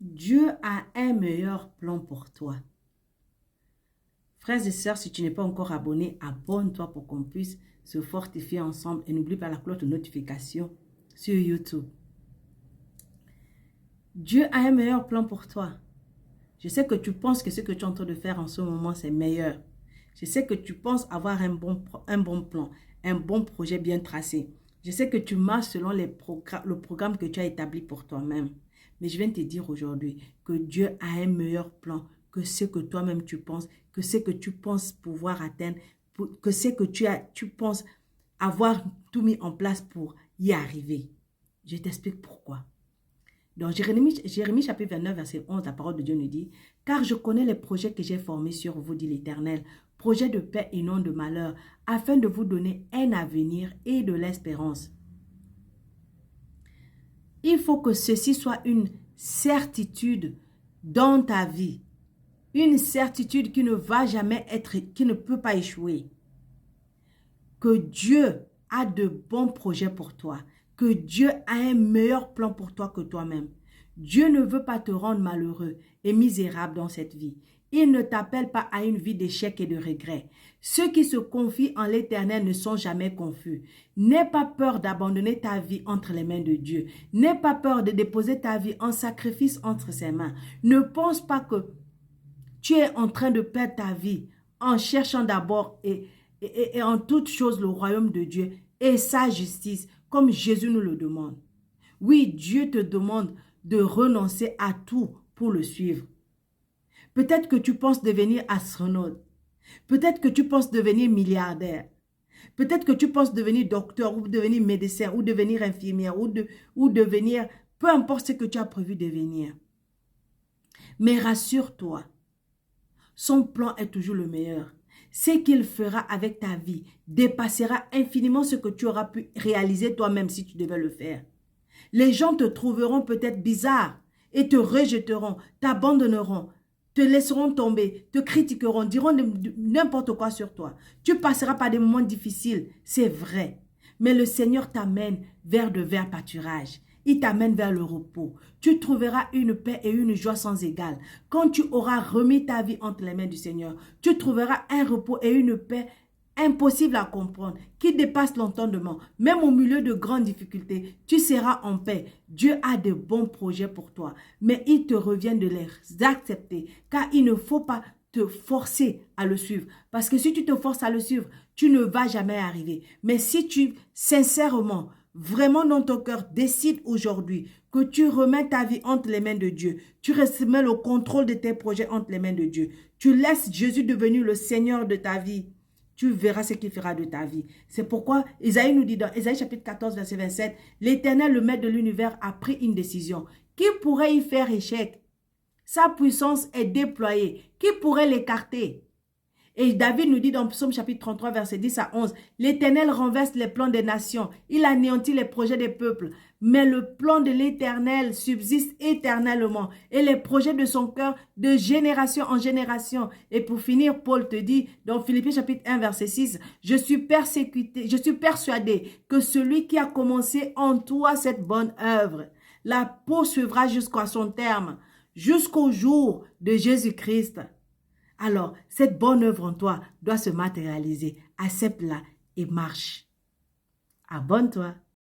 Dieu a un meilleur plan pour toi. Frères et sœurs, si tu n'es pas encore abonné, abonne-toi pour qu'on puisse se fortifier ensemble. Et n'oublie pas la cloche de notification sur YouTube. Dieu a un meilleur plan pour toi. Je sais que tu penses que ce que tu es en train de faire en ce moment, c'est meilleur. Je sais que tu penses avoir un bon plan, un bon projet bien tracé. Je sais que tu marches selon le programme que tu as établi pour toi-même. Mais je viens te dire aujourd'hui que Dieu a un meilleur plan que ce que toi-même tu penses, que ce que tu penses pouvoir atteindre, que ce que tu penses avoir tout mis en place pour y arriver. Je t'explique pourquoi. Dans Jérémie chapitre 29, verset 11, la parole de Dieu nous dit, « Car je connais les projets que j'ai formés sur vous, dit l'Éternel, projets de paix et non de malheur, afin de vous donner un avenir et de l'espérance. » Il faut que ceci soit une certitude dans ta vie. Une certitude qui ne va jamais être, qui ne peut pas échouer. Que Dieu a de bons projets pour toi. Que Dieu a un meilleur plan pour toi que toi-même. Dieu ne veut pas te rendre malheureux et misérable dans cette vie. Il ne t'appelle pas à une vie d'échec et de regret. Ceux qui se confient en l'Éternel ne sont jamais confus. N'aie pas peur d'abandonner ta vie entre les mains de Dieu. N'aie pas peur de déposer ta vie en sacrifice entre ses mains. Ne pense pas que tu es en train de perdre ta vie en cherchant d'abord et en toute chose le royaume de Dieu et sa justice, comme Jésus nous le demande. Oui, Dieu te demande de renoncer à tout pour le suivre. Peut-être que tu penses devenir astronaute. Peut-être que tu penses devenir milliardaire. Peut-être que tu penses devenir docteur ou devenir médecin ou devenir infirmière ou devenir, peu importe ce que tu as prévu devenir. Mais rassure-toi, son plan est toujours le meilleur. Ce qu'il fera avec ta vie dépassera infiniment ce que tu auras pu réaliser toi-même si tu devais le faire. Les gens te trouveront peut-être bizarre et te rejetteront, t'abandonneront, te laisseront tomber, te critiqueront, diront n'importe quoi sur toi. Tu passeras par des moments difficiles, c'est vrai. Mais le Seigneur t'amène vers de verts pâturages. Il t'amène vers le repos. Tu trouveras une paix et une joie sans égale. Quand tu auras remis ta vie entre les mains du Seigneur, tu trouveras un repos et une paix impossible à comprendre, qui dépasse l'entendement. Même au milieu de grandes difficultés, tu seras en paix. Dieu a de bons projets pour toi, mais il te revient de les accepter, car il ne faut pas te forcer à le suivre. Parce que si tu te forces à le suivre, tu ne vas jamais arriver. Mais si tu, sincèrement, vraiment dans ton cœur, décides aujourd'hui que tu remets ta vie entre les mains de Dieu, tu remets le contrôle de tes projets entre les mains de Dieu, tu laisses Jésus devenir le Seigneur de ta vie, tu verras ce qu'il fera de ta vie. C'est pourquoi Isaïe nous dit dans Isaïe chapitre 14, verset 27, l'Éternel, le Maître de l'univers, a pris une décision. Qui pourrait y faire échec? Sa puissance est déployée. Qui pourrait l'écarter? Et David nous dit dans Psaume chapitre 33, verset 10 à 11, l'Éternel renverse les plans des nations, il anéantit les projets des peuples, mais le plan de l'Éternel subsiste éternellement et les projets de son cœur de génération en génération. Et pour finir, Paul te dit dans Philippiens chapitre 1, verset 6, je suis persuadé que celui qui a commencé en toi cette bonne œuvre la poursuivra jusqu'à son terme, jusqu'au jour de Jésus-Christ. Alors, cette bonne œuvre en toi doit se matérialiser. Accepte-la et marche. Abonne-toi.